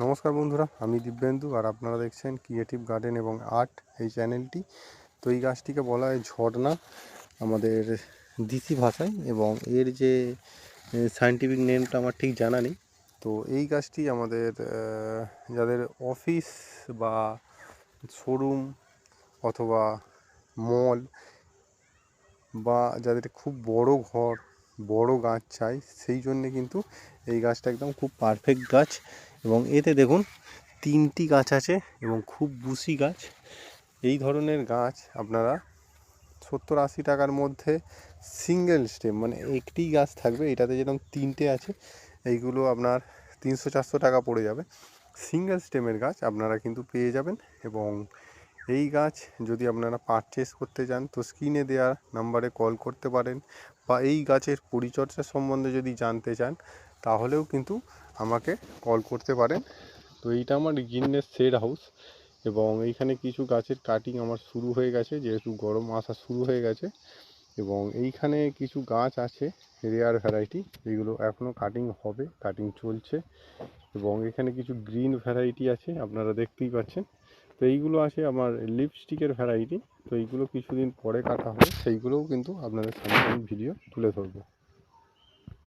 নমস্কার বন্ধুরা, আমি দিব্যেন্দু আর আপনারা দেখছেন ক্রিয়েটিভ গার্ডেন এবং আর্ট এই চ্যানেলটি। তো এই গাছটিকে বলা হয় ঝর্ণা আমাদের দিসি ভাষায়, এবং এর যে সায়েন্টিফিক নেমটা আমার ঠিক জানা নেই। তো এই গাছটি আমাদের যাদের অফিস বা শোরুম অথবা মল বা যাদের খুব বড় ঘর, বড় গাছ চাই, সেই জন্যে কিন্তু এই গাছটা একদম খুব পারফেক্ট গাছ। এবং এতে দেখুন 3টি গাছ আছে এবং খুব বুশি গাছ। এই ধরনের গাছ আপনারা 70-80 টাকার মধ্যে সিঙ্গেল স্টেম, মানে একটি গাছ থাকবে, এটাতে যেরকম 3টে আছে, এইগুলো আপনার 300-400 টাকা পড়ে যাবে। সিঙ্গেল স্টেমের গাছ আপনারা কিন্তু পেয়ে যাবেন। এবং এই গাছ যদি আপনারা পারচেস করতে চান তো স্ক্রিনে দেওয়া নাম্বারে কল করতে পারেন, বা এই গাছের পরিচর্যা সম্বন্ধে যদি জানতে চান তাহলেও কিন্তু আমাকে কল করতে পারেন। তো এইটা আমার গিন্নের শেড হাউস, এবং এইখানে কিছু গাছের কাটিং আমার শুরু হয়ে গেছে, যেহেতু গরম আসা শুরু হয়ে গেছে। এবং এইখানে কিছু গাছ আছে রেয়ার ভ্যারাইটি, যেগুলো এখনও কাটিং হবে, কাটিং চলছে। এবং এখানে কিছু গ্রিন ভ্যারাইটি আছে, আপনারা দেখতেই পাচ্ছেন। তো এইগুলো আছে আমার লিপস্টিকের ভ্যারাইটি। তো এইগুলো কিছুদিন পরে কাটা হবে, সেইগুলোও কিন্তু আপনাদের সামনে আমি ভিডিও তুলে ধরবো।